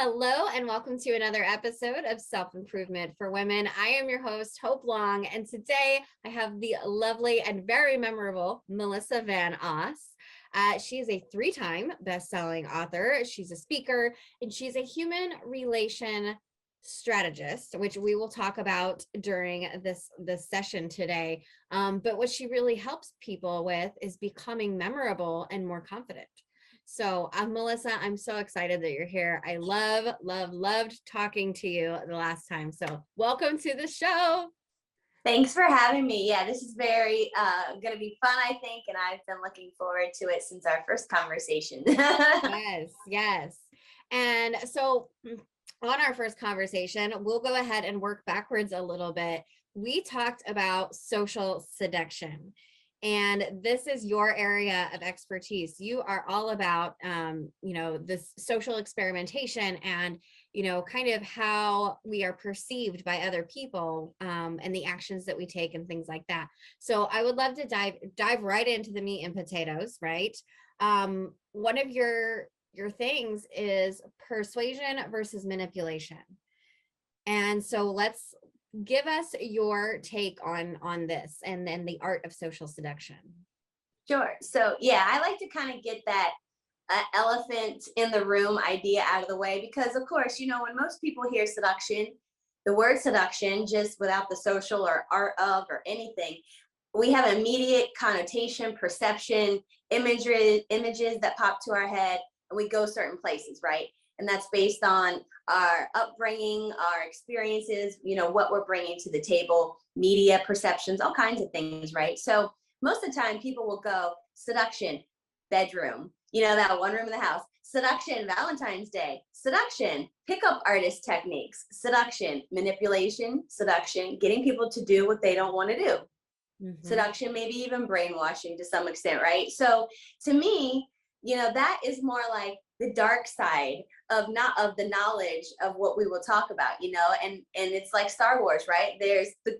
Hello, and welcome to another episode of Self-Improvement for Women. I am your host, Hope Long, and today I have the lovely and very memorable Melissa Van Oss. She is a three-time best-selling author. She's a speaker, and she's a human relation strategist, which we will talk about during this session today. But what she really helps people with is becoming memorable and more confident. So, Melissa, I'm so excited that you're here. I loved talking to you the last time. So, welcome to the show. Thanks for having me. Yeah, this is very going to be fun, I think, and I've been looking forward to it since our first conversation. Yes. And so, on our first conversation, we'll go ahead and work backwards a little bit. We talked about social seduction. And this is your area of expertise. You are all about, this social experimentation and, kind of how we are perceived by other people and the actions that we take and things like that. So I would love to dive right into the meat and potatoes, right? One of your things is persuasion versus manipulation. And so let's give us your take on this and then the art of social seduction. Sure. So yeah, I like to kind of get that elephant in the room idea out of the way, because of course, when most people hear seduction, the word seduction, just without the social or art of or anything, we have immediate connotation, perception, images that pop to our head, and we go certain places, right? And that's based on our upbringing, our experiences, what we're bringing to the table, media, perceptions, all kinds of things, right? So most of the time people will go seduction, bedroom, that one room in the house, seduction, Valentine's Day, seduction, pickup artist techniques, seduction, manipulation, seduction, getting people to do what they don't want to do. Mm-hmm. Seduction, maybe even brainwashing to some extent, right? So to me, that is more like the dark side of the knowledge of what we will talk about, and it's like Star Wars, right? There's the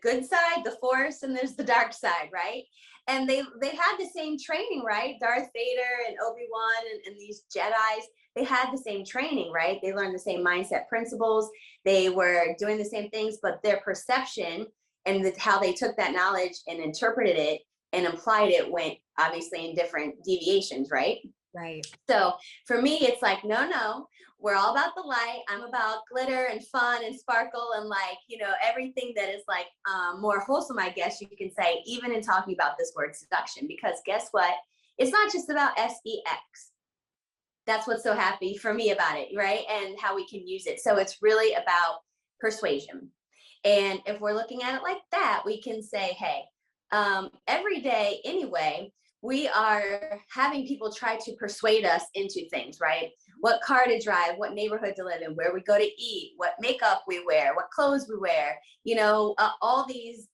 good side, the Force, and there's the dark side, right? And they had the same training, right? Darth Vader and Obi-Wan and these Jedis, they had the same training, right? They learned the same mindset principles. They were doing the same things, but their perception and how they took that knowledge and interpreted it and applied it went obviously in different deviations, right? Right. So for me, it's like, no, we're all about the light. I'm about glitter and fun and sparkle and everything that is more wholesome, I guess you can say, even in talking about this word seduction, because guess what? It's not just about sex. That's what's so happy for me about it, right? And how we can use it. So it's really about persuasion. And if we're looking at it like that, we can say, hey, every day anyway, we are having people try to persuade us into things, right? What car to drive, what neighborhood to live in, where we go to eat, what makeup we wear, what clothes we wear, all these,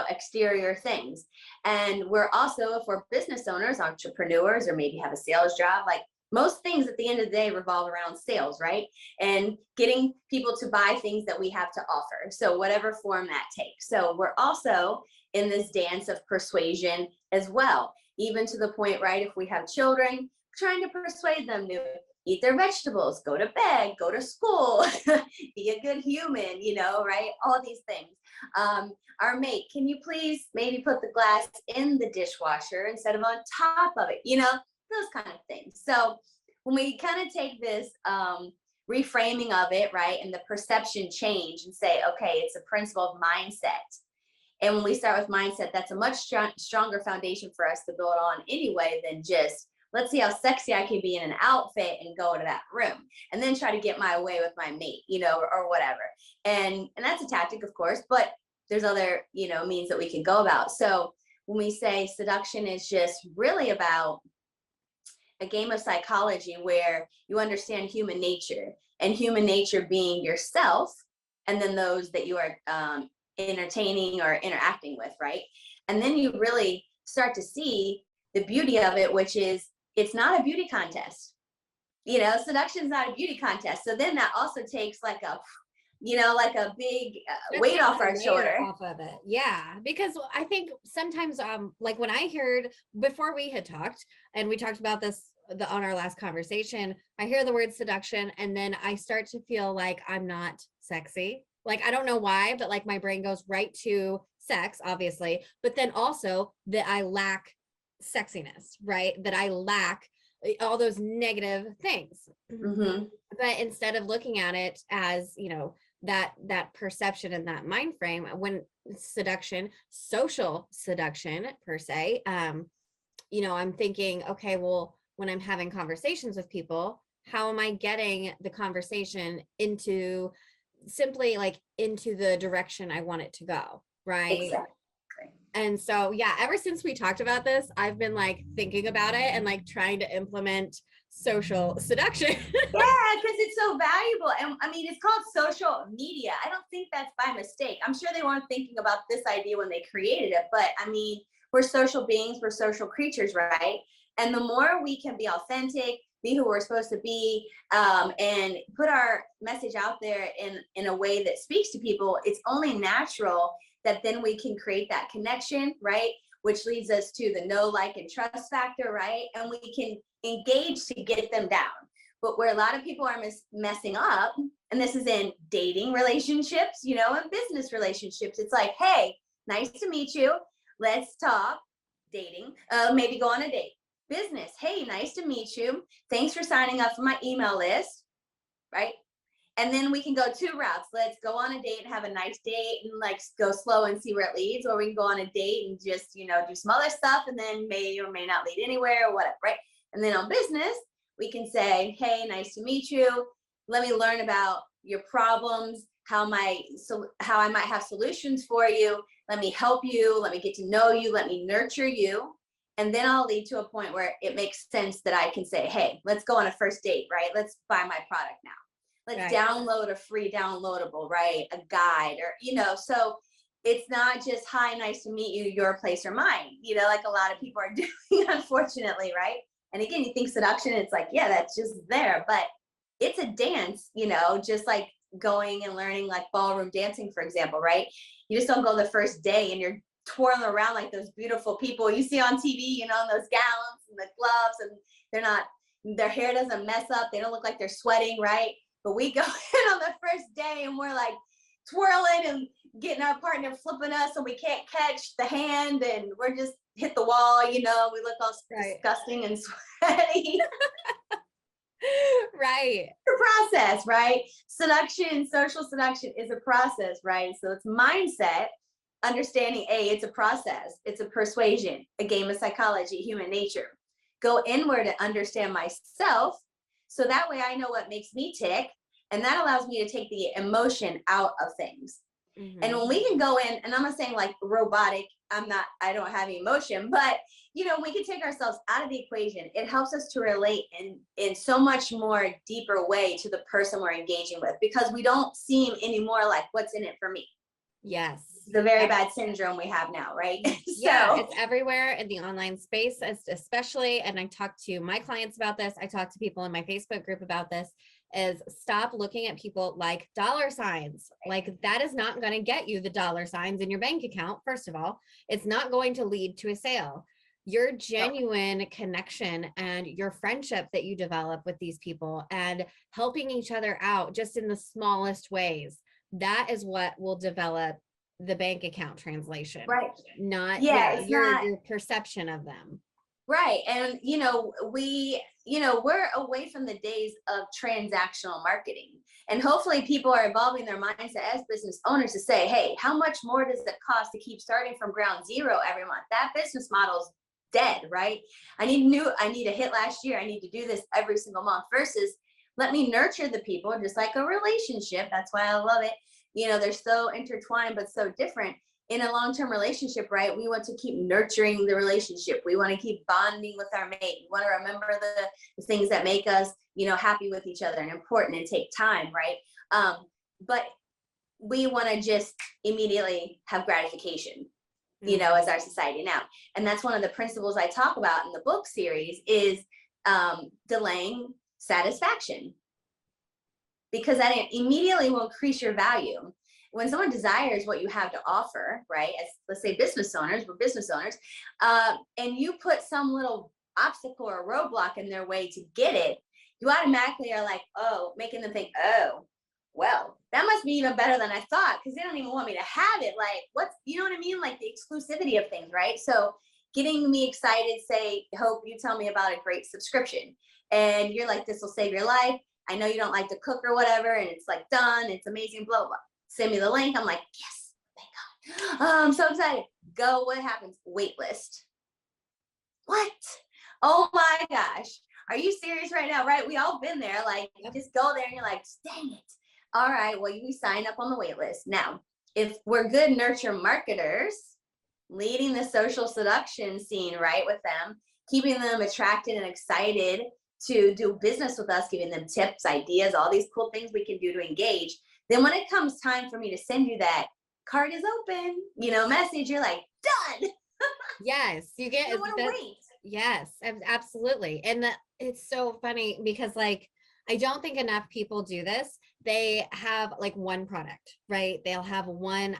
exterior things. And we're also, if we're business owners, entrepreneurs, or maybe have a sales job, like most things at the end of the day revolve around sales, right? And getting people to buy things that we have to offer. So whatever form that takes. So we're also in this dance of persuasion as well, even to the point, right? If we have children, trying to persuade them to eat their vegetables, go to bed, go to school, be a good human, right? All these things. Our mate, can you please maybe put the glass in the dishwasher instead of on top of it? Those kind of things. So when we kind of take this reframing of it, right, and the perception change and say, okay, it's a principle of mindset. And when we start with mindset, that's a much stronger foundation for us to build on anyway than just, let's see how sexy I can be in an outfit and go to that room and then try to get my way with my mate, or whatever. And that's a tactic, of course, but there's other, means that we can go about. So when we say seduction is just really about a game of psychology where you understand human nature, and human nature being yourself, and then those that you are entertaining or interacting with, right? And then you really start to see the beauty of it, which is it's not a beauty contest. Seduction is not a beauty contest. So then that also takes like a big weight off our shoulder. Off of it. Yeah. Because I think sometimes, like when I heard, before we had talked, and we talked about this on our last conversation, I hear the word seduction and then I start to feel like I'm not sexy. Like, I don't know why, but like my brain goes right to sex, obviously, but then also that I lack sexiness, right? That I lack all those negative things. Mm-hmm. But instead of looking at it as, that perception and that mind frame, when seduction, social seduction per se, I'm thinking, okay, well, when I'm having conversations with people, how am I getting the conversation into simply like into the direction I want it to go, right? Exactly. And so, yeah, ever since we talked about this, I've been like thinking about it and like trying to implement social seduction. Yeah, because it's so valuable. And I mean, it's called social media. I don't think that's by mistake. I'm sure they weren't thinking about this idea when they created it, but I mean, we're social beings, we're social creatures, right? And the more we can be authentic, be who we're supposed to be, and put our message out there in a way that speaks to people, it's only natural that then we can create that connection, right? Which leads us to the know, like, and trust factor, right? And we can engage to get them down. But where a lot of people are messing up, and this is in dating relationships, and business relationships, it's like, hey, nice to meet you. Let's talk. Dating, maybe go on a date. Business, hey, nice to meet you. Thanks for signing up for my email list, right? And then we can go two routes. Let's go on a date and have a nice date and like go slow and see where it leads, or we can go on a date and just, do some other stuff and then may or may not lead anywhere or whatever, right? And then on business, we can say, hey, nice to meet you. Let me learn about your problems, how I might have solutions for you. Let me help you. Let me get to know you. Let me nurture you. And then I'll lead to a point where it makes sense that I can say, hey, let's go on a first date, right? Let's buy my product now. Let's Right. download a free downloadable, right? A guide or, so it's not just, hi, nice to meet you, your place or mine, like a lot of people are doing, unfortunately, right? And again, you think seduction, it's like, yeah, that's just there, but it's a dance, just like going and learning like ballroom dancing, for example, right? You just don't go the first day and you're twirling around like those beautiful people you see on TV, in those gowns and the gloves, and their hair doesn't mess up. They don't look like they're sweating, right? But we go in on the first day and we're like twirling and getting our partner flipping us and we can't catch the hand and we're just hit the wall, we look all disgusting and sweaty. Right. It's a process, right? Seduction, social seduction is a process, right? So it's mindset, understanding, it's a process, it's a persuasion, a game of psychology, human nature. Go inward and understand myself. So that way I know what makes me tick. And that allows me to take the emotion out of things. Mm-hmm. And when we can go in, and I'm not saying like robotic, I don't have emotion, but we can take ourselves out of the equation. It helps us to relate in so much more deeper way to the person we're engaging with, because we don't seem anymore like what's in it for me. Yes. The very bad syndrome we have now, right? Yeah, it's everywhere in the online space, especially. And I talk to my clients about this. I talk to people in my Facebook group about this, is stop looking at people like dollar signs. Like, that is not going to get you the dollar signs in your bank account. First of all, it's not going to lead to a sale. Your genuine connection and your friendship that you develop with these people and helping each other out just in the smallest ways, that is what will develop the bank account translation, right? Not your perception of them, right? And we're away from the days of transactional marketing, and hopefully people are evolving their mindset as business owners to say, hey, how much more does it cost to keep starting from ground zero every month? That business model's dead, right? I need a hit last year, I need to do this every single month, versus let me nurture the people, just like a relationship. That's why I love it. They're so intertwined, but so different. In a long-term relationship, right? We want to keep nurturing the relationship. We want to keep bonding with our mate. We want to remember the things that make us, happy with each other and important and take time, right? But we want to just immediately have gratification, as our society now. And that's one of the principles I talk about in the book series is delaying satisfaction, because that immediately will increase your value. When someone desires what you have to offer, right? As let's say business owners, we're business owners, and you put some little obstacle or roadblock in their way to get it, you automatically are like, oh, making them think, oh, well, that must be even better than I thought, because they don't even want me to have it. Like, what's, you know what I mean? Like the exclusivity of things, right? So getting me excited, say, Hope, you tell me about a great subscription. And you're like, this will save your life. I know you don't like to cook or whatever, and it's like done, it's amazing, blah, blah. Send me the link. I'm like, yes, thank God. I'm so excited. Go, what happens? Wait list. What? Oh my gosh. Are you serious right now? Right? We all been there. Like, you just go there and you're like, dang it. All right, well, you sign up on the wait list. Now, if we're good nurture marketers, leading the social seduction scene, right, with them, keeping them attracted and excited to do business with us, giving them tips, ideas, all these cool things we can do to engage. Then when it comes time for me to send you that card is open, message, you're like, done. Yes, you get. You don't want to wait. Yes, absolutely. And it's so funny because like, I don't think enough people do this. They have like one product, right? They'll have one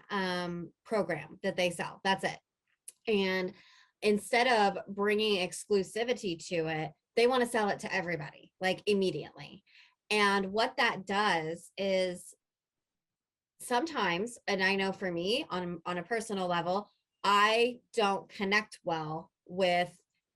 program that they sell. That's it. And instead of bringing exclusivity to it, they want to sell it to everybody like immediately. And what that does is sometimes, and I know for me on a personal level, I don't connect well with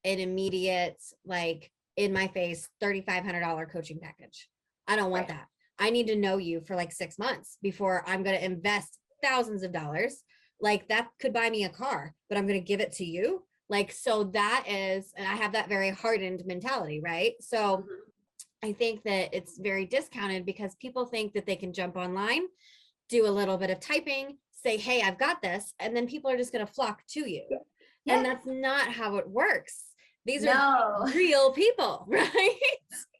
an immediate, like in my face $3,500 coaching package. I don't want that. I need to know you for like 6 months before I'm going to invest thousands of dollars. Like that could buy me a car, but I'm going to give it to you. Like, so that is, and I have that very hardened mentality, right? So I think that it's very discounted because people think that they can jump online, do a little bit of typing, say, hey, I've got this. And then people are just going to flock to you. Yeah. And that's not how it works. These are real people, right?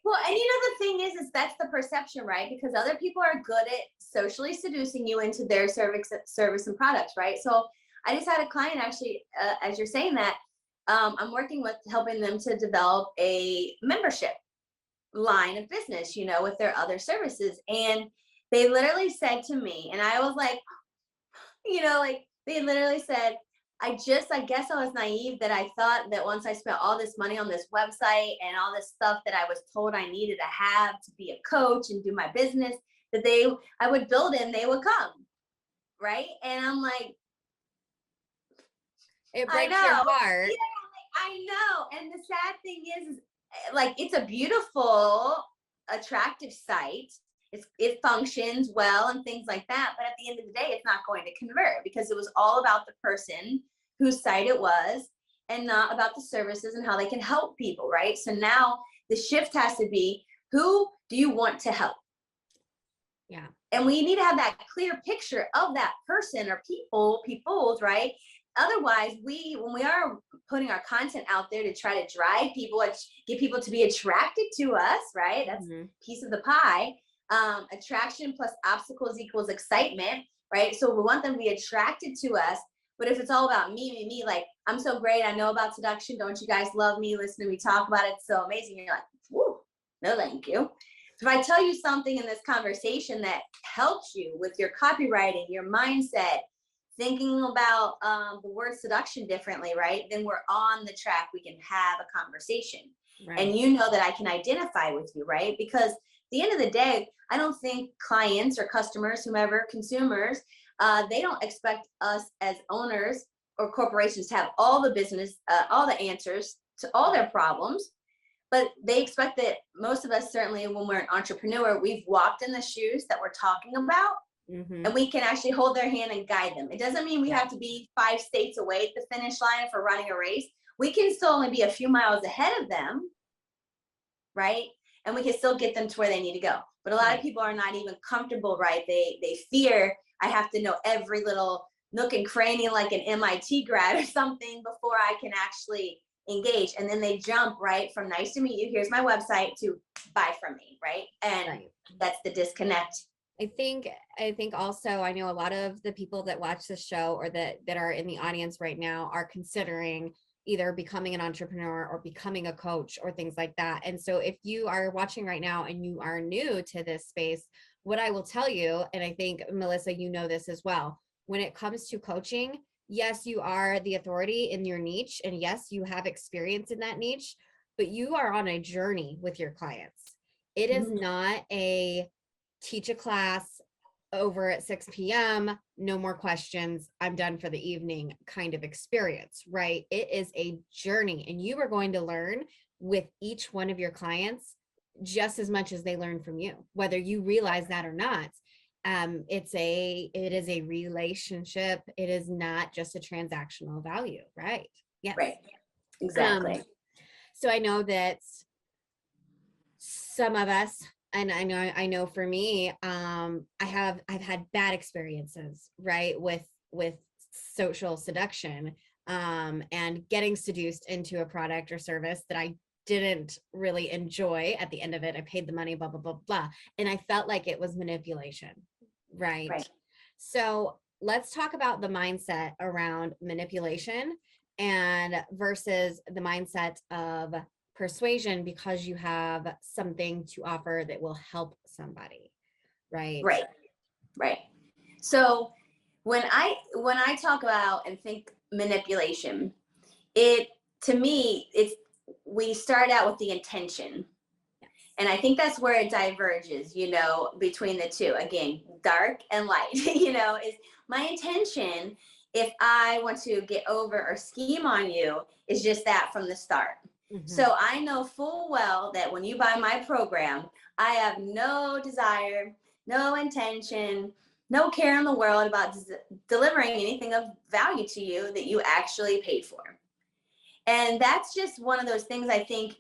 Well, and the thing is that's the perception, right? Because other people are good at socially seducing you into their service and products, right? So I just had a client actually, as you're saying that, I'm working with helping them to develop a membership line of business, with their other services. And they literally said to me, and I was like, like they literally said, I guess I was naive that I thought that once I spent all this money on this website and all this stuff that I was told I needed to have to be a coach and do my business, that I would build it and they would come. Right. And I'm like, it breaks your heart. Yeah, I know. And the sad thing is like, it's a beautiful, attractive site. It functions well and things like that. But at the end of the day, it's not going to convert because it was all about the person whose site it was and not about the services and how they can help people, right? So now the shift has to be, who do you want to help? Yeah. And we need to have that clear picture of that person or peoples, right? Otherwise, when we are putting our content out there to try to drive people, get people to be attracted to us, right? That's a piece of the pie. Attraction plus obstacles equals excitement, right? So we want them to be attracted to us. But if it's all about me, like, I'm so great, I know about seduction, don't you guys love me? Listen to me talk about it, it's so amazing. You're like, whoo, no thank you. If I tell you something in this conversation that helps you with your copywriting, your mindset, thinking about the word seduction differently, right? Then we're on the track, we can have a conversation. Right. And you know that I can identify with you, right? Because at the end of the day, I don't think clients or customers, whomever, consumers, they don't expect us as owners or corporations to have all the business, all the answers to all their problems. But they expect that most of us, certainly when we're an entrepreneur, we've walked in the shoes that we're talking about. And we can actually hold their hand and guide them. It doesn't mean we have to be 5 states away at the finish line for running a race. We can still only be a few miles ahead of them, right? And we can still get them to where they need to go. But a lot of people are not even comfortable, right? They fear, I have to know every little nook and cranny like an MIT grad or something before I can actually engage. And then they jump right from nice to meet you, here's my website, to buy from me, right? And that's the disconnect. I think also, I know a lot of the people that watch the show or that are in the audience right now are considering either becoming an entrepreneur or becoming a coach or things like that. And so if you are watching right now and you are new to this space, what I will tell you, and I think Melissa, you know this as well, when it comes to coaching, yes, you are the authority in your niche, and yes, you have experience in that niche, but you are on a journey with your clients. It is Mhm. not a teach a class over at 6 p.m., no more questions, I'm done for the evening kind of experience, right? It is a journey, and you are going to learn with each one of your clients just as much as they learn from you, whether you realize that or not. It is a relationship. It is not just a transactional value, right? Yes. Right. Um, Exactly. so I know that some of us, and I know for me, I've had bad experiences, right, with social seduction, and getting seduced into a product or service that I didn't really enjoy. At the end of it, I paid the money, blah blah blah blah, and I felt like it was manipulation, right? Right. So let's talk about the mindset around manipulation and versus the mindset of persuasion, because you have something to offer that will help somebody, right? Right. Right. So when I talk about and think manipulation, it to me it's we start out with the intention. Yes. And I think that's where it diverges, between the two. Again, dark and light, is my intention if I want to get over or scheme on you is just that from the start. Mm-hmm. So I know full well that when you buy my program, I have no desire, no intention, no care in the world about delivering anything of value to you that you actually paid for. And that's just one of those things I think,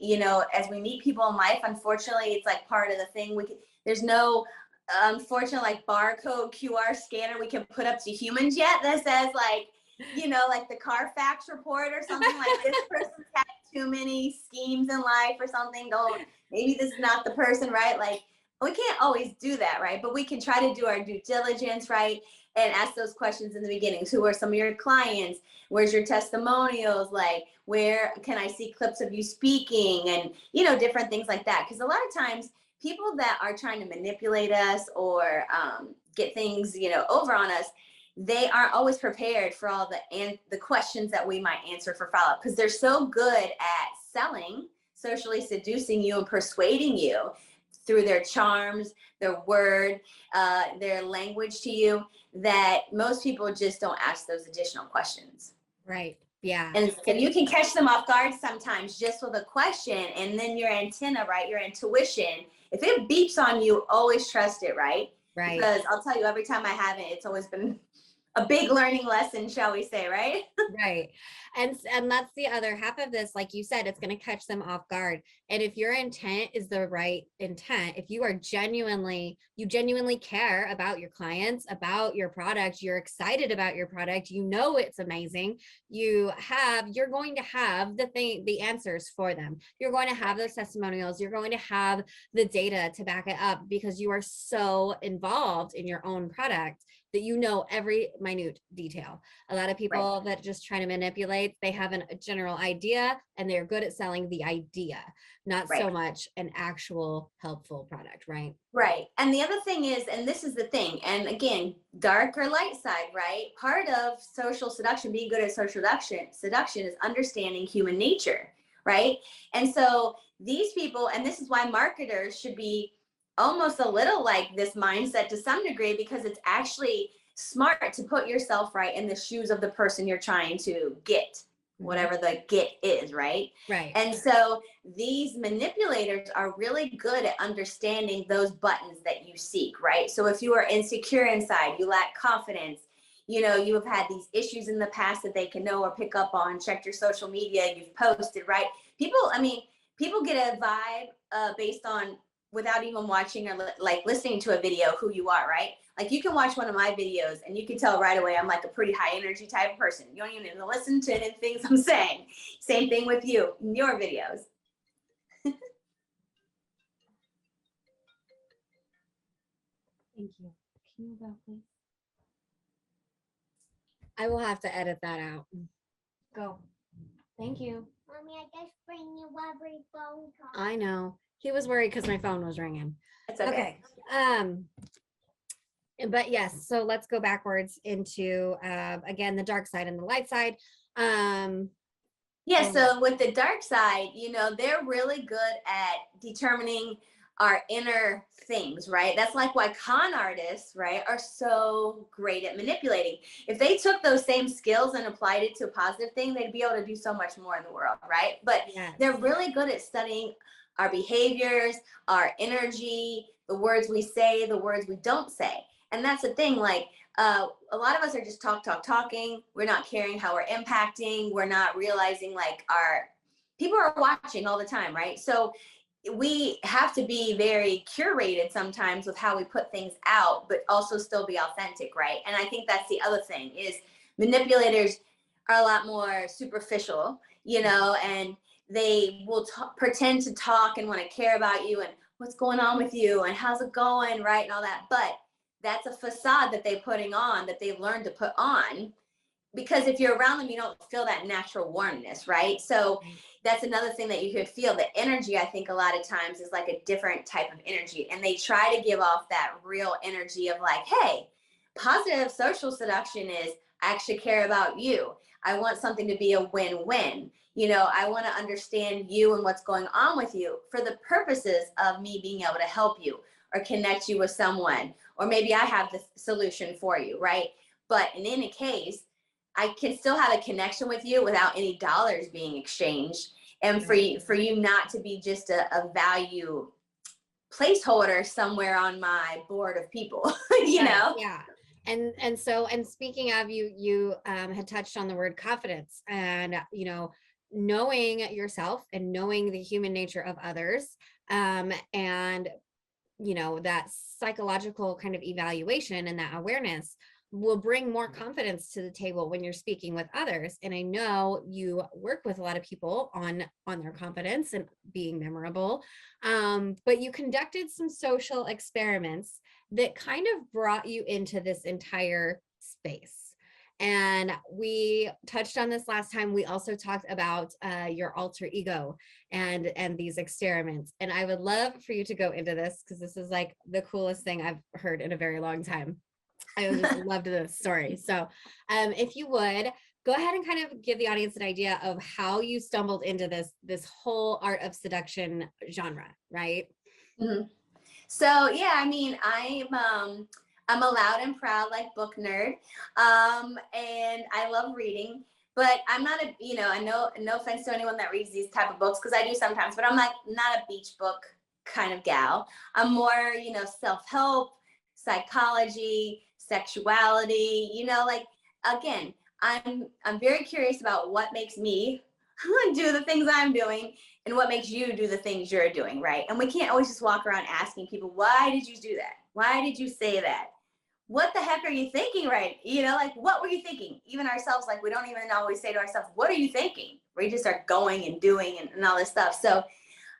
as we meet people in life, unfortunately, it's like part of the thing. There's no unfortunate like barcode QR scanner we can put up to humans yet that says like, like the Carfax report or something like this person's had too many schemes in life or something. Maybe this is not the person, right? Like we can't always do that, right? But we can try to do our due diligence, right? And ask those questions in the beginnings. Who are some of your clients? Where's your testimonials? Like, where can I see clips of you speaking? And, different things like that. Because a lot of times people that are trying to manipulate us or get things, over on us, they aren't always prepared for all the questions that we might answer for follow-up because they're so good at selling, socially seducing you and persuading you through their charms, their word, their language to you, that most people just don't ask those additional questions. Right. Yeah. And so you can catch them off guard sometimes just with a question, and then your antenna, right? Your intuition, if it beeps on you, always trust it, right? Right. Because I'll tell you, every time I haven't, it's always been a big learning lesson, shall we say, right? Right. And that's the other half of this. Like you said, it's going to catch them off guard. And if your intent is the right intent, if you genuinely care about your clients, about your product, you're excited about your product, it's amazing, you're going to have the answers for them. You're going to have those testimonials, you're going to have the data to back it up because you are so involved in your own product that every minute detail. A lot of Right. people that just try to manipulate, they have a general idea and they're good at selling the idea, not Right. so much an actual helpful product, right? Right. And the other thing is, and this is the thing, and again, dark or light side, right? Part of social seduction, being good at social seduction is understanding human nature, right? And so these people, and this is why marketers should be almost a little like this mindset to some degree, because it's actually smart to put yourself right in the shoes of the person you're trying to get, whatever the get is, right? Right. And so these manipulators are really good at understanding those buttons that you seek, right? So if you are insecure inside, you lack confidence, you have had these issues in the past that they can know or pick up on, check your social media, you've posted, right? People get a vibe based on without even watching or like listening to a video who you are, right? Like you can watch one of my videos and you can tell right away I'm like a pretty high energy type of person. You don't even need to listen to the things I'm saying. Same thing with you in your videos. Thank you. Can you go, please? I will have to edit that out. Go. Thank you. Mommy, I just bring you every phone call. I know. He was worried because my phone was ringing. It's okay. But yes, so let's go backwards into again the dark side and the light side. Yeah, so with the dark side, they're really good at determining our inner things, right? That's like why con artists, right, are so great at manipulating. If they took those same skills and applied it to a positive thing, they'd be able to do so much more in the world, right? But Yes. they're really good at studying our behaviors, our energy, the words we say, the words we don't say. And that's the thing, like, a lot of us are just talking. We're not caring how we're impacting. We're not realizing like our people are watching all the time, right? So we have to be very curated sometimes with how we put things out, but also still be authentic, right? And I think that's the other thing is manipulators are a lot more superficial, and they will pretend to talk and want to care about you and what's going on with you and how's it going, right? And all that. But that's a facade that they're putting on, that they've learned to put on, because if you're around them, you don't feel that natural warmness, right? So that's another thing that you could feel. The energy, I think, a lot of times is like a different type of energy, and they try to give off that real energy of like, hey, positive social seduction is I actually care about you. I want something to be a win-win. I want to understand you and what's going on with you for the purposes of me being able to help you or connect you with someone, or maybe I have the solution for you, right? But in any case, I can still have a connection with you without any dollars being exchanged. And for you not to be just a value placeholder somewhere on my board of people, know? Yeah. And speaking of, you had touched on the word confidence, and knowing yourself and knowing the human nature of others, and that psychological kind of evaluation and that awareness will bring more confidence to the table when you're speaking with others. And I know you work with a lot of people on their confidence and being memorable, but you conducted some social experiments that kind of brought you into this entire space. And we touched on this last time. We also talked about your alter ego and these experiments. And I would love for you to go into this, because this is like the coolest thing I've heard in a very long time. I just loved this story. So if you would go ahead and kind of give the audience an idea of how you stumbled into this whole art of seduction genre, right? Mm-hmm. So yeah, I mean, I'm a loud and proud like book nerd, and I love reading. But I'm not I know, no offense to anyone that reads these type of books, because I do sometimes. But I'm like not a beach book kind of gal. I'm more self-help, psychology, sexuality. Like again, I'm very curious about what makes me do the things I'm doing and what makes you do the things you're doing, right? And we can't always just walk around asking people, why did you do that? Why did you say that? What the heck are you thinking, right? Like, what were you thinking? Even ourselves, like, we don't even always say to ourselves, what are you thinking? We just start going and doing and all this stuff. So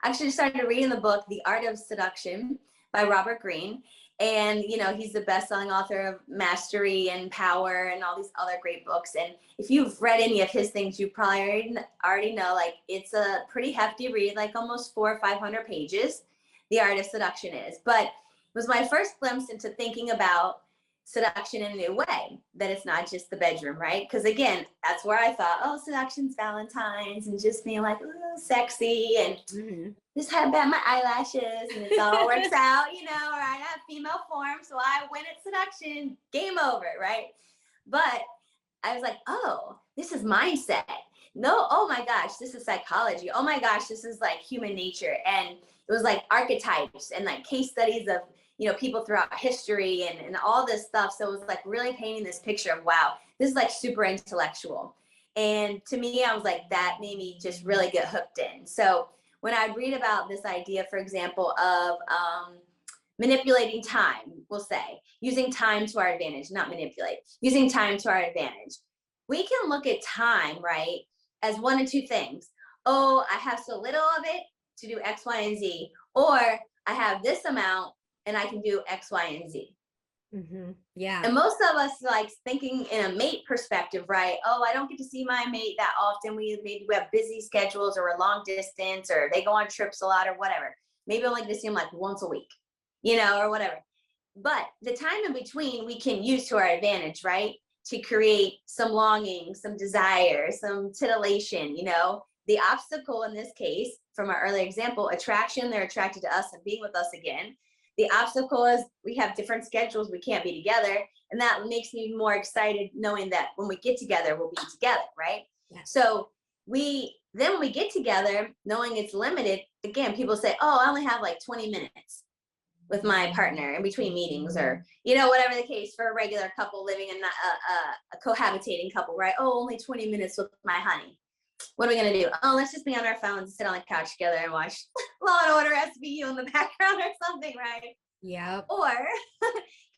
I actually started reading the book, The Art of Seduction by Robert Greene. And, he's the best-selling author of Mastery and Power and all these other great books. And if you've read any of his things, you probably already know, like, it's a pretty hefty read, like almost 400 or 500 pages, The Art of Seduction is. But it was my first glimpse into thinking about seduction in a new way, that it's not just the bedroom, right? Because again, that's where I thought, oh, seduction's Valentine's and just being like, ooh, sexy and just had bad my eyelashes and it all works out, or I have female form, so I win at seduction, game over, right? But I was like, oh, this is mindset. No, oh my gosh, this is psychology. Oh my gosh, this is like human nature. And it was like archetypes and like case studies of people throughout history and all this stuff. So it was like really painting this picture of, wow, this is like super intellectual. And to me, I was like, that made me just really get hooked in. So when I read about this idea, for example, of manipulating time, we'll say, using time to our advantage, not manipulate, using time to our advantage, we can look at time, right, as one of two things. Oh, I have so little of it to do X, Y, and Z, or I have this amount and I can do X, Y, and Z. Yeah. And most of us like thinking in a mate perspective, right? Oh, I don't get to see my mate that often. Maybe we have busy schedules, or we're long distance, or they go on trips a lot, or whatever. Maybe I only get to see them like once a week, or whatever. But the time in between we can use to our advantage, right? to create some longing, some desire, some titillation, you know. The obstacle in this case, from our earlier example, attraction, they're attracted to us and being with us again. The obstacle is we have different schedules, we can't be together. And that makes me more excited knowing that when we get together, we'll be together, right? Yeah. So when we get together, knowing it's limited, again, people say, oh, I only have like 20 minutes with my partner in between meetings, or, you know, whatever the case for a regular couple living in a cohabitating couple, right? Oh, only 20 minutes with my honey. What are we going to do? Oh, let's just be on our phones and sit on the couch together and watch Law and Order SVU in the background or something, right? Yep. Or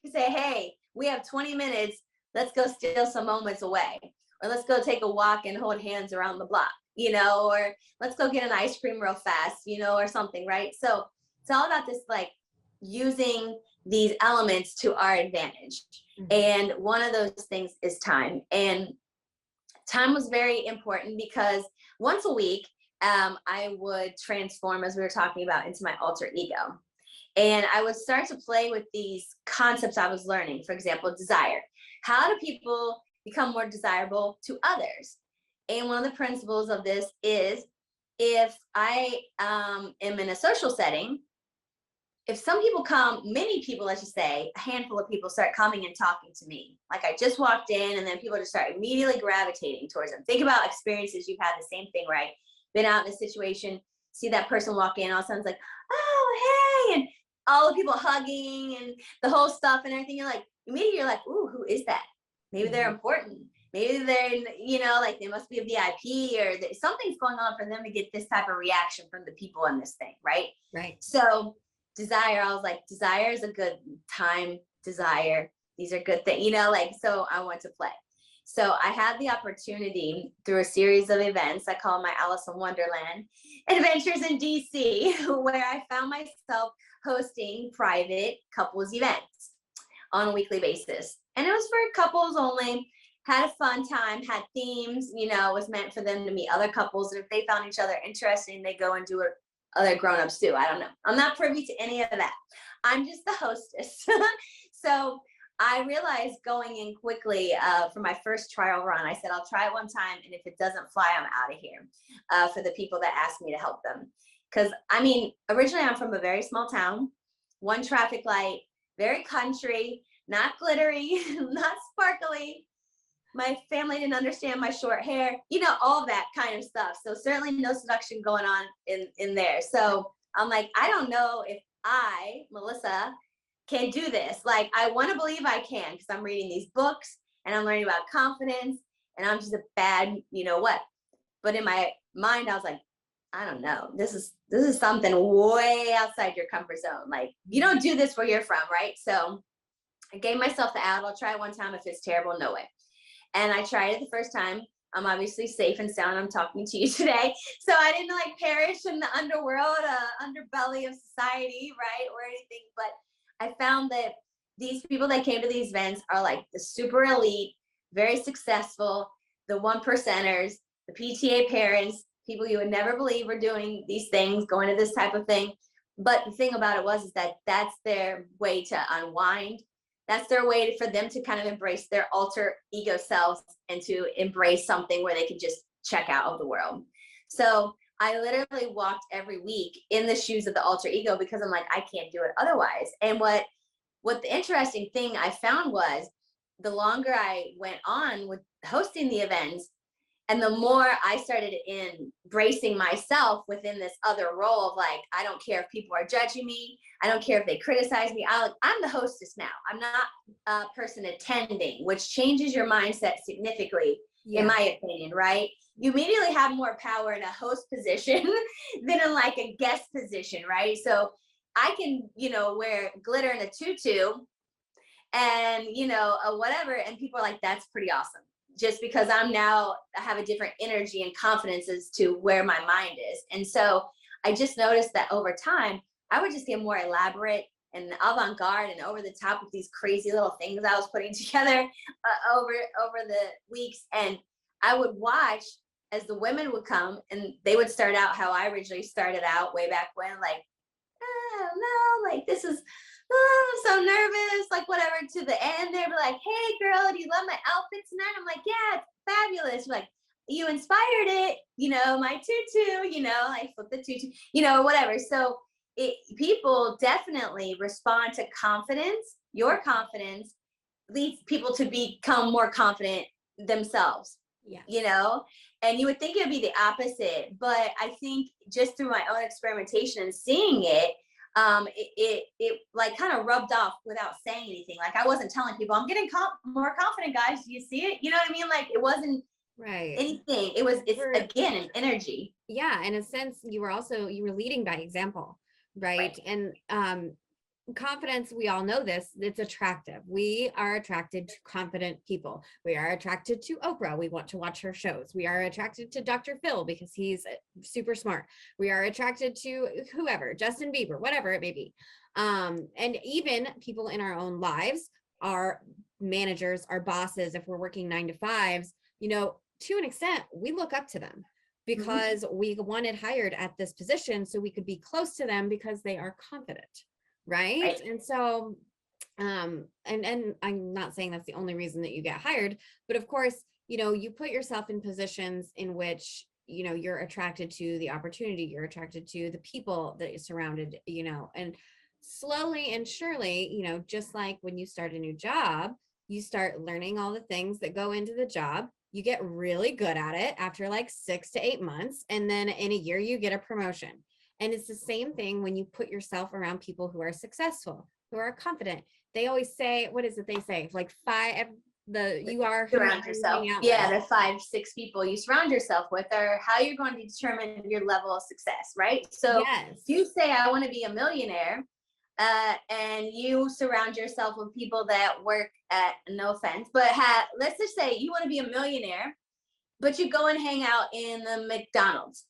you say, hey, we have 20 minutes. Let's go steal some moments away. Or let's go take a walk and hold hands around the block, you know, or let's go get an ice cream real fast, you know, or something, right? So it's all about this, like, using these elements to our advantage. Mhm. And one of those things is time. And time was very important because once a week, I would transform, as we were talking about, into my alter ego. And I would start to play with these concepts I was learning. For example, desire. How do people become more desirable to others? And one of the principles of this is, if I am in a social setting, if some people come, many people, let's just say, a handful of people start coming and talking to me, like I just walked in, and then people just start immediately gravitating towards them. Think about experiences you've had, the same thing, right? Been out in a situation, see that person walk in, all of a sudden it's like, oh, hey, and all the people hugging and the whole stuff and everything. You're like, immediately you're like, ooh, who is that? Maybe they're important. Maybe they're, you know, like they must be a VIP, or something's going on for them to get this type of reaction from the people in this thing, right? Right. So desire, I was like, desire is a good time, desire. These are good things, you know, like, so I want to play. So I had the opportunity through a series of events, I call my Alice in Wonderland adventures in DC, where I found myself hosting private couples events on a weekly basis. And it was for couples only, had a fun time, had themes, you know, it was meant for them to meet other couples. And if they found each other interesting, they go and do it other grown-ups too. I don't know. I'm not privy to any of that. I'm just the hostess. So I realized going in quickly for my first trial run, I said, I'll try it one time. And if it doesn't fly, I'm out of here for the people that asked me to help them. Because I mean, originally I'm from a very small town, one traffic light, very country, not glittery, not sparkly. My family didn't understand my short hair, you know, all that kind of stuff. So certainly no seduction going on in there. So I'm like, I don't know if I, Melissa, can do this. Like, I want to believe I can, because I'm reading these books and I'm learning about confidence, and I'm just a bad, you know what. But in my mind, I was like, I don't know. This is something way outside your comfort zone. Like, you don't do this where you're from, right? So I gave myself the out. I'll try it one time. If it's terrible, no way. And I tried it the first time. I'm obviously safe and sound. I'm talking to you today. So I didn't like perish in the underworld, underbelly of society, right? Or anything. But I found that these people that came to these events are like the super elite, very successful, the 1%ers, the PTA parents, people you would never believe were doing these things, going to this type of thing. But the thing about it is that that's their way to unwind. That's their way for them to kind of embrace their alter ego selves and to embrace something where they can just check out of the world. So I literally walked every week in the shoes of the alter ego, because I'm like, I can't do it otherwise. And what the interesting thing I found was, the longer I went on with hosting the events, and the more I started embracing myself within this other role of like, I don't care if people are judging me. I don't care if they criticize me. I'm the hostess now. I'm not a person attending, which changes your mindset significantly, in my opinion, right? You immediately have more power in a host position than in like a guest position, right? So I can, you know, wear glitter in a tutu and, you know, whatever. And people are like, that's pretty awesome. Just because I have a different energy and confidence as to where my mind is. And so I just noticed that over time, I would just get more elaborate and avant-garde and over the top with these crazy little things I was putting together over the weeks. And I would watch as the women would come, and they would start out how I originally started out way back when, like, oh no, like this is, so so nervous, like whatever, to the end, they were like, hey girl, do you love my outfit tonight? I'm like, yeah, it's fabulous. Like, you inspired it, my tutu, I flipped the tutu, whatever. So people definitely respond to confidence. Your confidence leads people to become more confident themselves. Yeah. And you would think it would be the opposite, but I think just through my own experimentation and seeing it, it like kind of rubbed off without saying anything. Like, I wasn't telling people I'm getting more confident, guys. Do you see it? You know what I mean? Like, it wasn't Right. anything. It's again an energy. Yeah, in a sense, you were leading by example, right? And confidence, we all know this, it's attractive. We are attracted to confident people. We are attracted to Oprah. We want to watch her shows. We are attracted to Dr. Phil because he's super smart. We are attracted to whoever, Justin Bieber, whatever it may be. And even people in our own lives, our managers, our bosses, if we're working 9 to 5s, to an extent, we look up to them because we wanted hired at this position so we could be close to them because they are confident. Right. And so, and I'm not saying that's the only reason that you get hired, but of course, you put yourself in positions in which, you're attracted to the opportunity, you're attracted to the people that you're surrounded, and slowly and surely, just like when you start a new job, you start learning all the things that go into the job. You get really good at it after like 6 to 8 months. And then in a year, you get a promotion. And it's the same thing when you put yourself around people who are successful, who are confident. They always say, what is it they say? Like you are who surround yourself. Yeah, the 5, 6 people you surround yourself with are how you're going to determine your level of success, right? So yes. If you say, I want to be a millionaire, and you surround yourself with people that work at, no offense, but let's just say you want to be a millionaire, but you go and hang out in the McDonald's.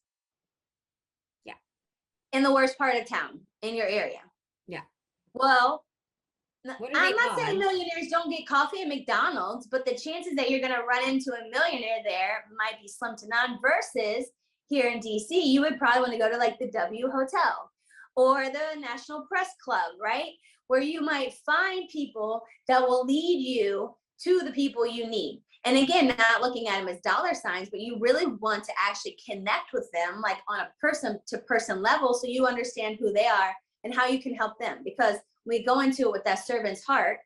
In the worst part of town in your area. Yeah. Well, I'm not saying on? millionaires don't get coffee at McDonald's, but the chances that you're going to run into a millionaire there might be slim to none, versus here in DC, you would probably want to go to like the W Hotel or the National Press Club, right? Where you might find people that will lead you to the people you need. And again, not looking at them as dollar signs, but you really want to actually connect with them like on a person to person level, so you understand who they are and how you can help them. Because we go into it with that servant's heart,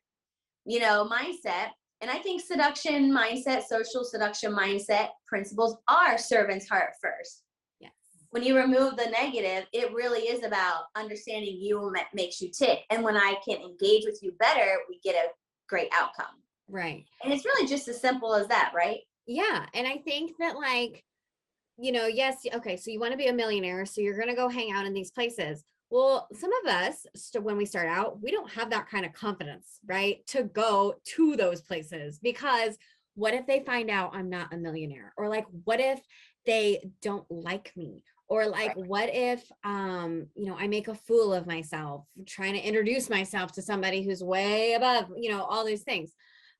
mindset. And I think seduction mindset, social seduction mindset principles are servant's heart first. Yes. When you remove the negative, it really is about understanding you and what makes you tick. And when I can engage with you better, we get a great outcome. Right. And it's really just as simple as that, right? Yeah. And I think that yes, okay, so you want to be a millionaire, so you're going to go hang out in these places. Well, some of us, when we start out, we don't have that kind of confidence, right? To go to those places, because what if they find out I'm not a millionaire? Or like, what if they don't like me? Or like, what if, I make a fool of myself trying to introduce myself to somebody who's way above, all these things.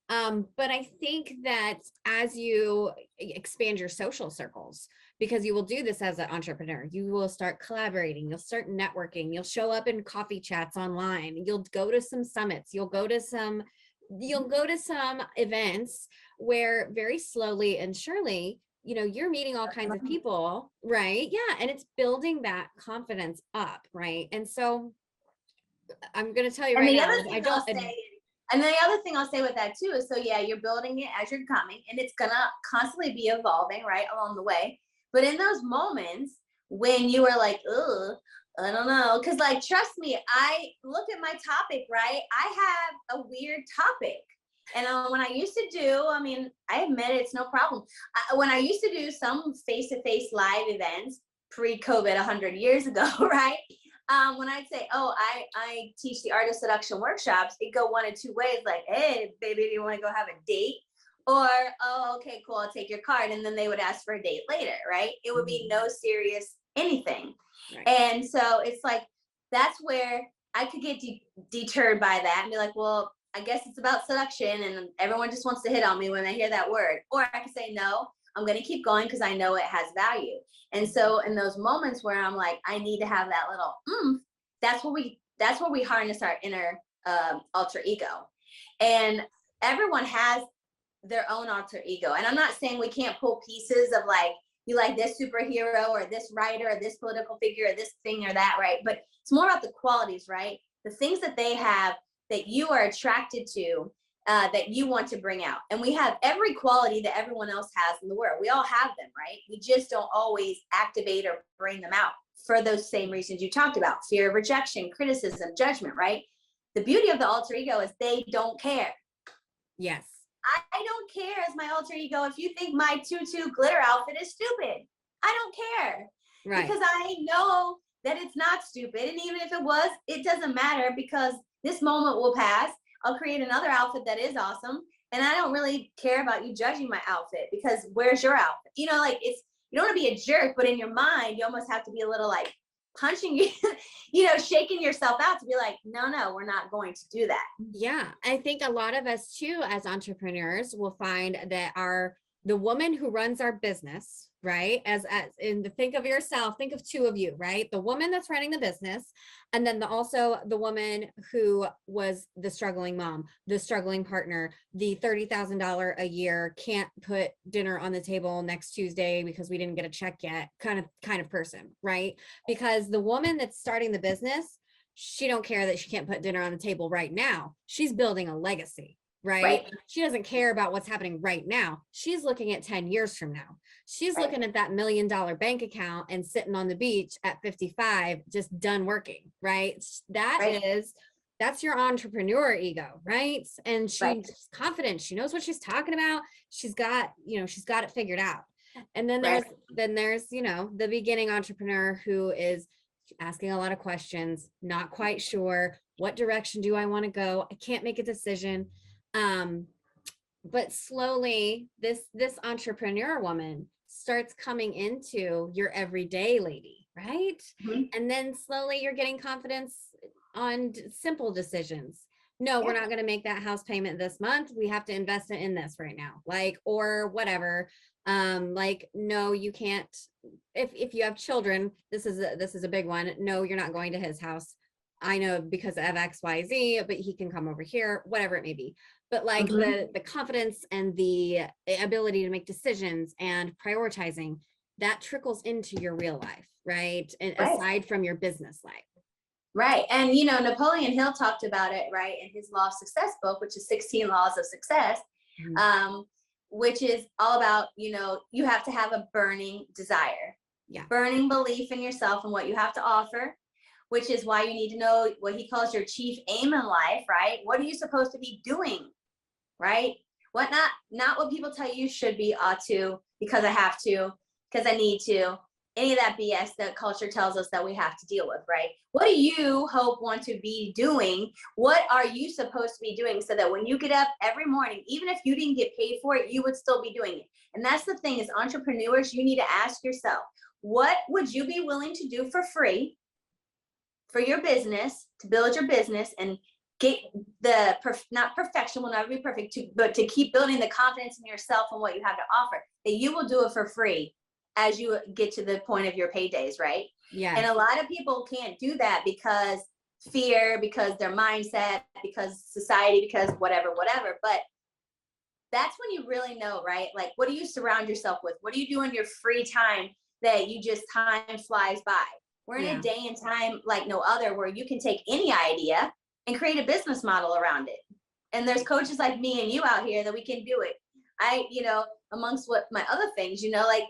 But I think that as you expand your social circles, because you will do this as an entrepreneur, you will start collaborating, you'll start networking, you'll show up in coffee chats online, you'll go to some summits, you'll go to some events where very slowly and surely, you're meeting all kinds of people, right? Yeah. And it's building that confidence up, right? And so I'm going to tell you right now, and the other thing I'll say with that too is, so yeah, you're building it as you're coming, and it's gonna constantly be evolving, right, along the way. But in those moments when you are like, ugh, I don't know, because like, trust me, I look at my topic, right? I have a weird topic. And when I used to do, I admit it's no problem. When I used to do some face-to-face live events pre-COVID 100 years ago, right? When I'd say, oh, I teach the art of seduction workshops, it go one of two ways, like, hey, baby, do you want to go have a date? Or, oh, okay, cool, I'll take your card. And then they would ask for a date later, right? It would be no serious anything. Right. And so it's like, that's where I could get deterred by that and be like, well, I guess it's about seduction and everyone just wants to hit on me when they hear that word. Or I could say, no, I'm going to keep going because I know it has value. And so in those moments where I'm like, I need to have that little, that's where we harness our inner alter ego. And everyone has their own alter ego. And I'm not saying we can't pull pieces of like, you like this superhero or this writer or this political figure or this thing or that, right? But it's more about the qualities, right? The things that they have that you are attracted to, that you want to bring out. And we have every quality that everyone else has in the world. We all have them, right? We just don't always activate or bring them out for those same reasons you talked about: fear of rejection, criticism, judgment, right? The beauty of the alter ego is they don't care. Yes. I don't care as my alter ego if you think my tutu glitter outfit is stupid. I don't care. Right. Because I know that it's not stupid. And even if it was, it doesn't matter, because this moment will pass. I'll create another outfit that is awesome. And I don't really care about you judging my outfit, because where's your outfit? You know, like, it's, you don't want to be a jerk, but in your mind, you almost have to be a little like punching you, you know, shaking yourself out to be like, no, we're not going to do that. Yeah. I think a lot of us too, as entrepreneurs, will find that the woman who runs our business, right? As in the, think of yourself, think of two of you, right? The woman that's running the business, and then also the woman who was the struggling mom, the struggling partner, the $30,000 a year, can't put dinner on the table next Tuesday because we didn't get a check yet, kind of person, right? Because the woman that's starting the business, she don't care that she can't put dinner on the table right now. She's building a legacy. Right? She doesn't care about what's happening right now. She's looking at 10 years from now. She's looking at that $1 million bank account and sitting on the beach at 55, just done working, right? That's your entrepreneur ego, right? And she's confident. She knows what she's talking about. She's got it figured out. And then there's, the beginning entrepreneur who is asking a lot of questions, not quite sure, what direction do I want to go? I can't make a decision. But slowly this entrepreneur woman starts coming into your everyday lady, right? Mm-hmm. And then slowly you're getting confidence on simple decisions. No, we're not going to make that house payment this month. We have to invest it in this right now, like, or whatever. Like, no, you can't. If you have children, this is a big one. No, you're not going to his house. I know because of XYZ, but he can come over here, whatever it may be. But like the confidence and the ability to make decisions and prioritizing, that trickles into your real life, right? And aside from your business life. Right. And, Napoleon Hill talked about it, right, in his Law of Success book, which is 16 Laws of Success, which is all about, you have to have a burning desire, burning belief in yourself and what you have to offer, which is why you need to know what he calls your chief aim in life, right? What are you supposed to be doing, right? What not what people tell you should be, ought to, because I have to, because I need to, any of that BS that culture tells us that we have to deal with, right? What do you want to be doing? What are you supposed to be doing so that when you get up every morning, even if you didn't get paid for it, you would still be doing it? And that's the thing, as entrepreneurs, you need to ask yourself, what would you be willing to do for free for your business, to build your business and get the not perfection, will never be perfect, but to keep building the confidence in yourself and what you have to offer, that you will do it for free as you get to the point of your paydays, right? Yeah. And a lot of people can't do that because fear, because their mindset, because society, because whatever. But that's when you really know, right? Like, what do you surround yourself with? What do you do in your free time that you just, time flies by? We're in a day and time like no other, where you can take any idea and create a business model around it. And there's coaches like me and you out here that we can do it. Amongst what my other things, like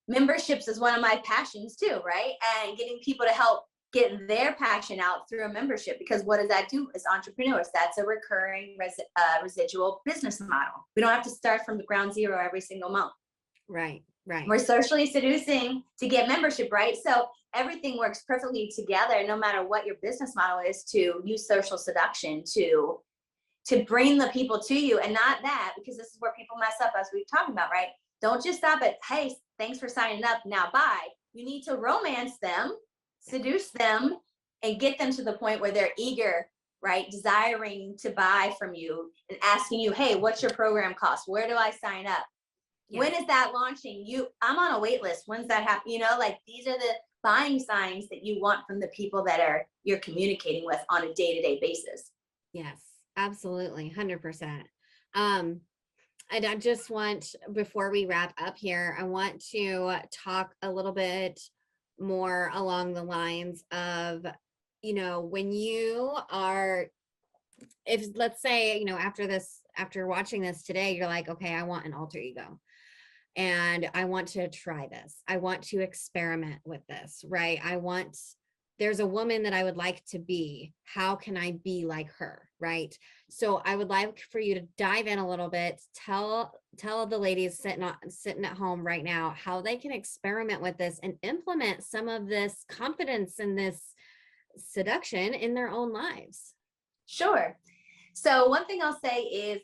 memberships is one of my passions too, right? And getting people to help get their passion out through a membership, because what does that do as entrepreneurs? That's a recurring residual business model. We don't have to start from the ground zero every single month. Right. We're socially seducing to get membership, right? So everything works perfectly together, no matter what your business model is, to use social seduction to bring the people to you. And not that, because this is where people mess up, as we've talked about, right? Don't just stop at, hey, thanks for signing up, now bye. You need to romance them, seduce them, and get them to the point where they're eager, right? Desiring to buy from you and asking you, hey, what's your program cost? Where do I sign up? Yeah. When is that launching? I'm on a wait list. When's that happen? Like, these are the buying signs that you want from the people that you're communicating with on a day-to-day basis. Yes, absolutely. 100%. Um, and I just want, before we wrap up here, I want to talk a little bit more along the lines of, when you are, if let's say, after watching this today, you're like, okay, I want an alter ego and I want to try this. I want to experiment with this, right? There's a woman that I would like to be. How can I be like her, right? So I would like for you to dive in a little bit, tell the ladies sitting at home right now how they can experiment with this and implement some of this confidence and this seduction in their own lives. Sure. So one thing I'll say is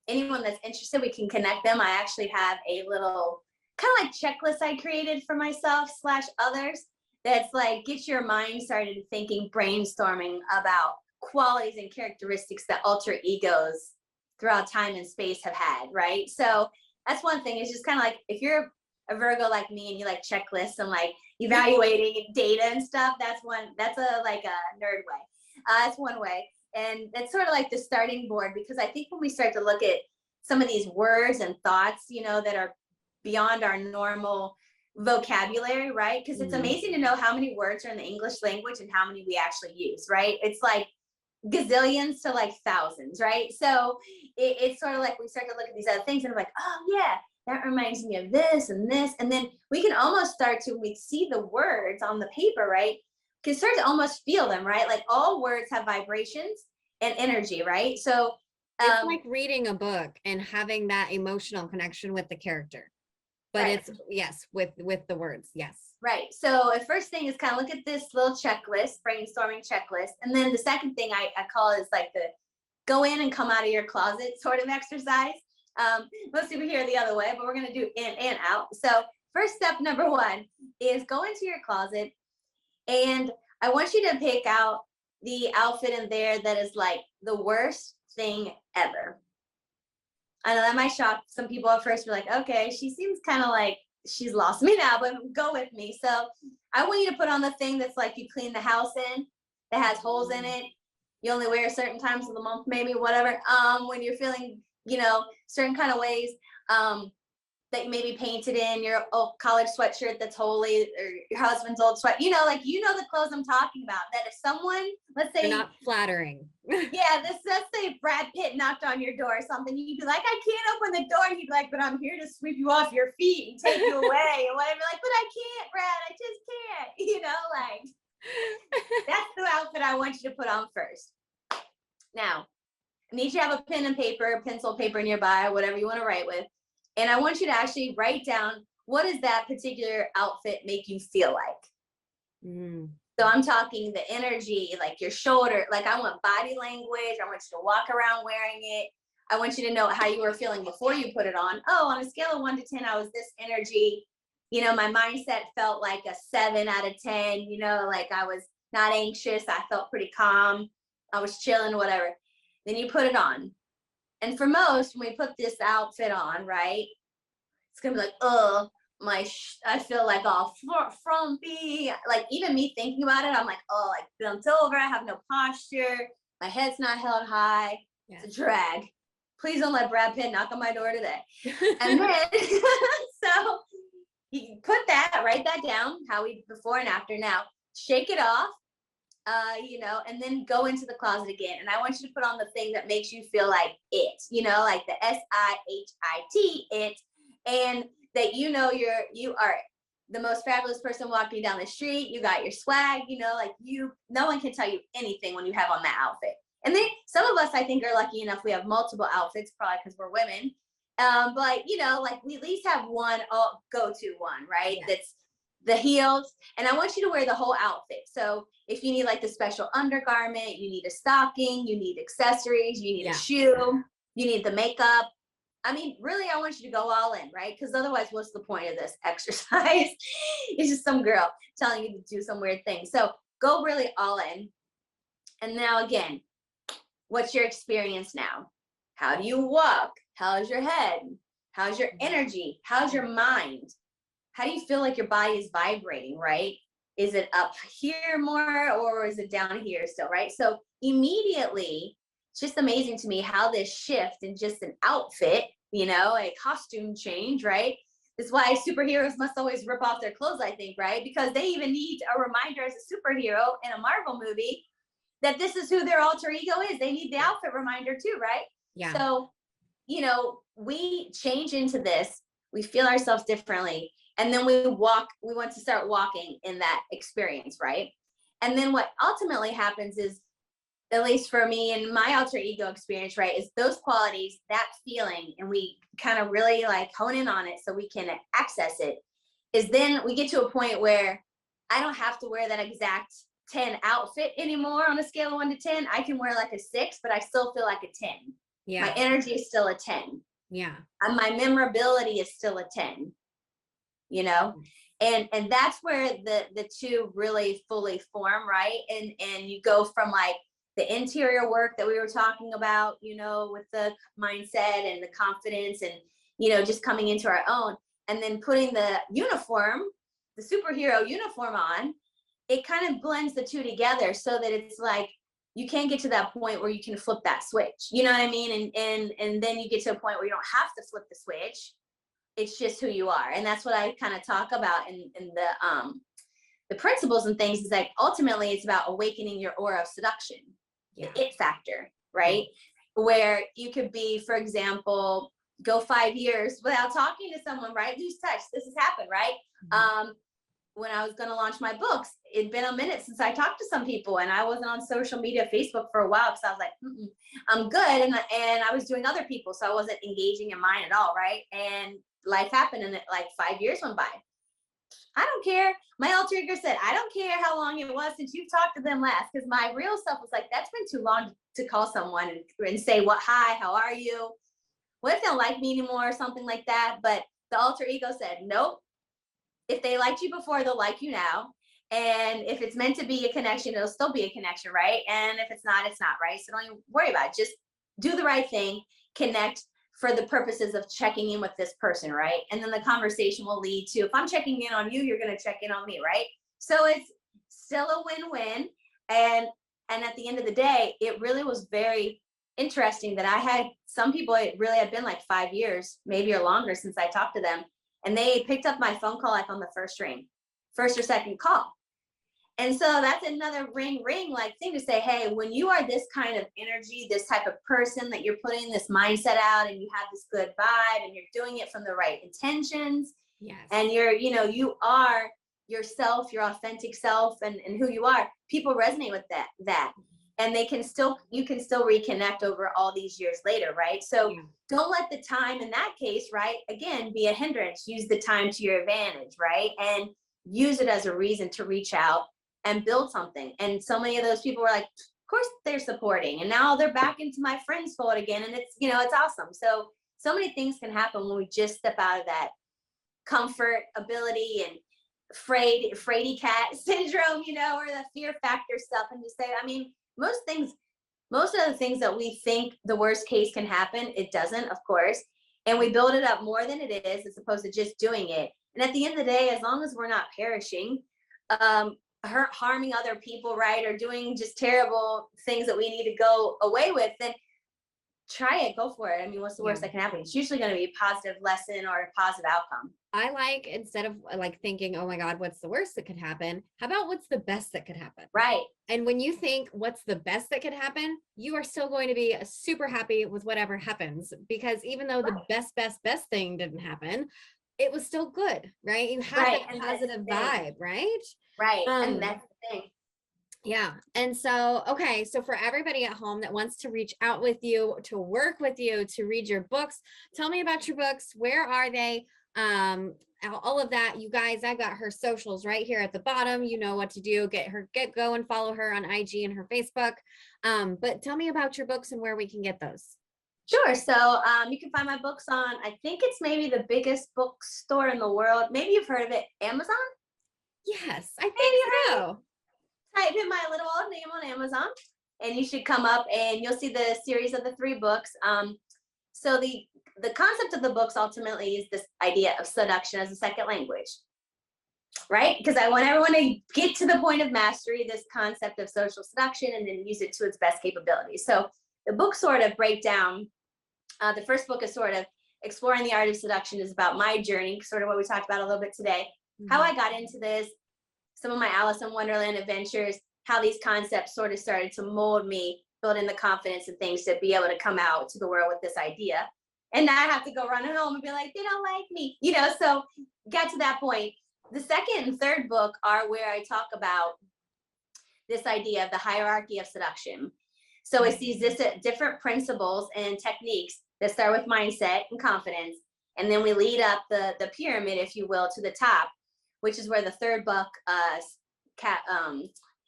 anyone that's interested, we can connect them. I actually have a little kind of like checklist I created for myself / others that's like get your mind started thinking, brainstorming about qualities and characteristics that alter egos throughout time and space have had, right? So that's one thing. It's just kind of like if you're a Virgo like me and you like checklists and like evaluating data and stuff, that's a like a nerd way. That's one way. And it's sort of like the starting board, because I think when we start to look at some of these words and thoughts, that are beyond our normal vocabulary, right? Because it's amazing to know how many words are in the English language and how many we actually use, right? It's like gazillions to like thousands, right? So it's sort of like we start to look at these other things and I'm like, oh yeah, that reminds me of this and this. And then we can almost start to, we see the words on the paper, right? Can start to almost feel them, right? Like all words have vibrations and energy, right? So it's like reading a book and having that emotional connection with the character, but right. It's yes, with the words. Yes. Right. So the first thing is kind of look at this little checklist, brainstorming checklist. And then the second thing I call is like the go in and come out of your closet sort of exercise. Most people hear the other way, but we're going to do in and out. So first step number 1 is go into your closet. And I want you to pick out the outfit in there that is like the worst thing ever. I know that might shock some people at first. Be like, okay, she seems kind of like she's lost me now, but go with me. So I want you to put on the thing that's like you clean the house in, that has holes in it. You only wear certain times of the month, maybe, whatever. When you're feeling, certain kind of ways. That you maybe painted in your old college sweatshirt that's holy, or your husband's old sweat, the clothes I'm talking about. That if someone, let's say, they're not flattering. yeah, let's say Brad Pitt knocked on your door or something, you'd be like, I can't open the door, and he'd be like, but I'm here to sweep you off your feet and take you away, and whatever. Like, but I can't, Brad, I just can't, like that's the outfit I want you to put on first. Now, I need you to have a pen and paper, pencil, paper nearby, whatever you want to write with. And I want you to actually write down, what does that particular outfit make you feel like? So I'm talking the energy, like your shoulder, like I want body language. I want you to walk around wearing it. I want you to know how you were feeling before you put it on. Oh, on a scale of 1 to 10, I was this energy. My mindset felt like a 7 out of 10, like I was not anxious. I felt pretty calm. I was chilling, whatever. Then you put it on. And for most, when we put this outfit on, right, it's gonna be like, I feel like all frumpy. Like even me thinking about it, I'm like, like bent over. I have no posture. My head's not held high. Yeah. It's a drag. Please don't let Brad Pitt knock on my door today. And then, so you put that, write that down, how we before and after. Now, shake it off. And then go into the closet again. And I want you to put on the thing that makes you feel like it, like the SIHIT, it, and that you are the most fabulous person walking down the street. You got your swag, no one can tell you anything when you have on that outfit. And then some of us, I think, are lucky enough we have multiple outfits, probably because we're women. But like we at least have one go-to one, right? Yeah. That's the heels, and I want you to wear the whole outfit. So if you need like the special undergarment, you need a stocking, you need accessories, you need a shoe, you need the makeup. I mean, really, I want you to go all in, right? Because otherwise, what's the point of this exercise? It's just some girl telling you to do some weird thing. So go really all in. And now again, what's your experience now? How do you walk? How's your head? How's your energy? How's your mind? How do you feel like your body is vibrating, right? Is it up here more or is it down here still, right? So immediately it's just amazing to me how this shift in just an outfit, a costume change, right? That's why superheroes must always rip off their clothes, I think, right? Because they even need a reminder as a superhero in a Marvel movie that this is who their alter ego is. They need the outfit reminder too, right? Yeah. So, we change into this, we feel ourselves differently, and then we want to start walking in that experience, right? And then what ultimately happens is, at least for me and my alter ego experience, right, is those qualities, that feeling, and we kind of really like hone in on it so we can access it, is then we get to a point where I don't have to wear that exact 10 outfit anymore on a scale of 1 to 10. I can wear like a 6, but I still feel like a 10. Yeah. My energy is still a 10. Yeah. And my memorability is still a 10, and that's where the two really fully form, right? And you go from like the interior work that we were talking about, with the mindset and the confidence and, just coming into our own, and then putting the uniform, the superhero uniform on, it kind of blends the two together so that it's like, you can get to that point where you can flip that switch. You know what I mean? And then you get to a point where you don't have to flip the switch. It's just who you are. And that's what I kind of talk about in the principles and things, is like, ultimately it's about awakening your aura of seduction, the it factor, right? Where you could be, for example, go 5 years without talking to someone, right? Lose touch. This has happened, right? When I was going to launch my books, it'd been a minute since I talked to some people, and I wasn't on social media, Facebook, for a while, because I was like, I'm good. And I was doing other people, so I wasn't engaging in mine at all, right? And life happened, and like 5 years went by. I don't care. My alter ego said, I don't care how long it was since you've talked to them last, because my real self was like, that's been too long to call someone and say, hi, how are you? What if they don't like me anymore or something like that? But the alter ego said, nope. If they liked you before, they'll like you now. And if it's meant to be a connection, it'll still be a connection, right? And if it's not, it's not, right? So don't even worry about it. Just do the right thing, connect for the purposes of checking in with this person, right? And then the conversation will lead to, if I'm checking in on you, you're going to check in on me, right? So it's still a win-win. And at the end of the day, it really was very interesting that I had some people, it really had been like 5 years, maybe or longer, since I talked to them. And they picked up my phone call like on the first or second call. And so that's another ring like thing to say, hey, when you are this kind of energy, this type of person, that you're putting this mindset out and you have this good vibe and you're doing it from the right intentions. Yes. And you are yourself, your authentic self, and who you are, people resonate with that. And you can still reconnect over all these years later, right? So don't let the time in that case, right, again, be a hindrance. Use the time to your advantage, right? And use it as a reason to reach out and build something. And so many of those people were like, of course they're supporting. And now they're back into my friends fold again. And it's, it's awesome. So many things can happen when we just step out of that comfort ability and fraidy cat syndrome, or the fear factor stuff, and just say, I mean, most of the things that we think the worst case can happen, it doesn't, of course. And we build it up more than it is, as opposed to just doing it. And at the end of the day, as long as we're not perishing, harming other people, right, or doing just terrible things that we need to go away with, then try it, go for it. I mean, what's the worst that can happen? It's usually going to be a positive lesson or a positive outcome. I like, instead of like thinking, oh my God, what's the worst that could happen? How about what's the best that could happen? Right. And when you think what's the best that could happen, you are still going to be super happy with whatever happens, because even though the best thing didn't happen, it was still good, right? You have that positive vibe, right? Right. And that's the thing. Yeah. And so, okay. So for everybody at home that wants to reach out with you, to work with you, to read your books, tell me about your books. Where are they? All of that, you guys, I got her socials right here at the bottom. You know what to do. Go and follow her on IG and her Facebook. But tell me about your books and where we can get those. Sure. So you can find my books on, I think it's maybe the biggest bookstore in the world. Maybe you've heard of it, Amazon? Yes, I think so. Type in my little old name on Amazon and you should come up and you'll see the series of the 3 books. So the concept of the books ultimately is this idea of seduction as a second language, right? Because I want everyone to get to the point of mastery, this concept of social seduction, and then use it to its best capability. So the books sort of break down. The first book is sort of Exploring the Art of Seduction, is about my journey, sort of what we talked about a little bit today, how I got into this, some of my Alice in Wonderland adventures, how these concepts sort of started to mold me, build in the confidence and things to be able to come out to the world with this idea and not have to go running home and be like, they don't like me, you know. So got to that point. The second and third book are where I talk about this idea of the hierarchy of seduction. So it's these different principles and techniques that start with mindset and confidence, and then we lead up the pyramid, if you will, to the top, which is where the third book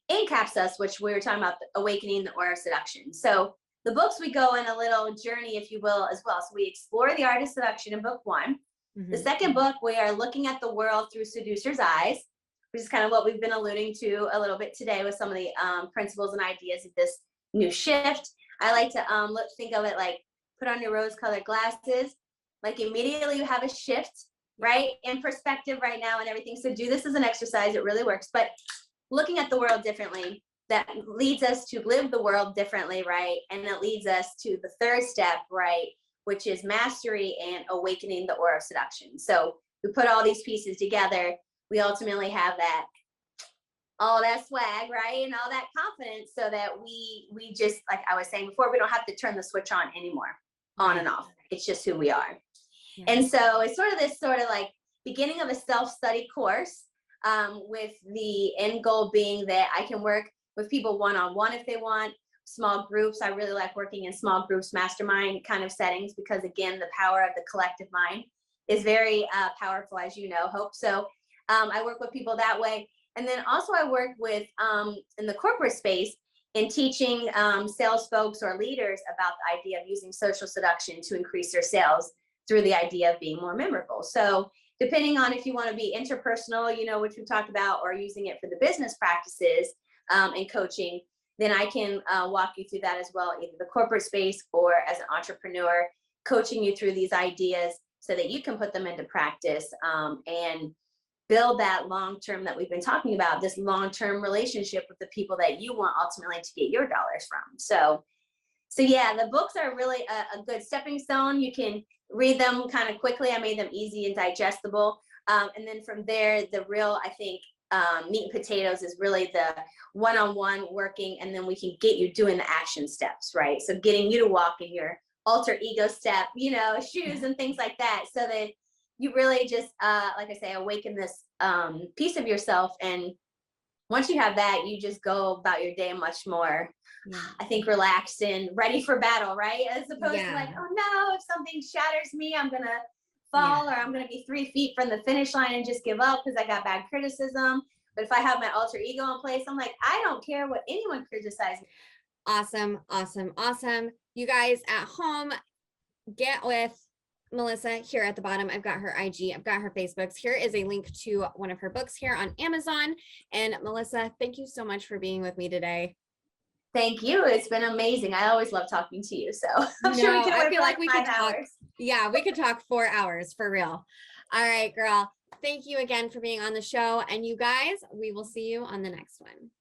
encaps us, which we were talking about, awakening the aura of seduction. So the books, we go in a little journey, if you will, as well. So we explore the art of seduction in book 1. The second book, we are looking at the world through seducer's eyes, which is kind of what we've been alluding to a little bit today with some of the principles and ideas of this new shift. I like to think of it like, put on your rose-colored glasses, like immediately you have a shift, right, in perspective right now and everything. So do this as an exercise, it really works. But looking at the world differently, that leads us to live the world differently, right? And it leads us to the third step, right, which is mastery and awakening the aura of seduction. So we put all these pieces together, we ultimately have that, all that swag, right, and all that confidence, so that we just, like I was saying before, we don't have to turn the switch on anymore, on and off. It's just who we are. And so it's sort of this sort of like beginning of a self-study course, with the end goal being that I can work with people one-on-one if they want, small groups. I really like working in small groups, mastermind kind of settings, because again, the power of the collective mind is very powerful, as you know, Hope. So I work with people that way. And then also I work with, in the corporate space, in teaching sales folks or leaders about the idea of using social seduction to increase their sales through the idea of being more memorable. So depending on if you want to be interpersonal, you know, which we talked about, or using it for the business practices and coaching, then I can walk you through that as well, either the corporate space or as an entrepreneur, coaching you through these ideas so that you can put them into practice and build that long-term that we've been talking about, this long-term relationship with the people that you want ultimately to get your dollars from. So yeah, the books are really a good stepping stone. You can read them kind of quickly. I made them easy and digestible. And then from there, the real, I think, meat and potatoes is really the one-on-one working, and then we can get you doing the action steps, right? So getting you to walk in your alter ego step, you know, shoes and things like that, so that you really just, like I say, awaken this piece of yourself. And once you have that, you just go about your day much more, I think, relaxed and ready for battle, right? As opposed to like, oh no, if something shatters me, I'm gonna fall, or I'm gonna be 3 feet from the finish line and just give up because I got bad criticism. But if I have my alter ego in place, I'm like, I don't care what anyone criticizes. Awesome, awesome, awesome. You guys at home, get with Melissa here at the bottom. I've got her IG, I've got her Facebooks. Here is a link to one of her books here on Amazon. And Melissa, thank you so much for being with me today. Thank you. It's been amazing. I always love talking to you. So I'm sure we can I feel like we could 5 talk. hours. Yeah, we could talk 4 hours for real. All right, girl. Thank you again for being on the show. And you guys, we will see you on the next one.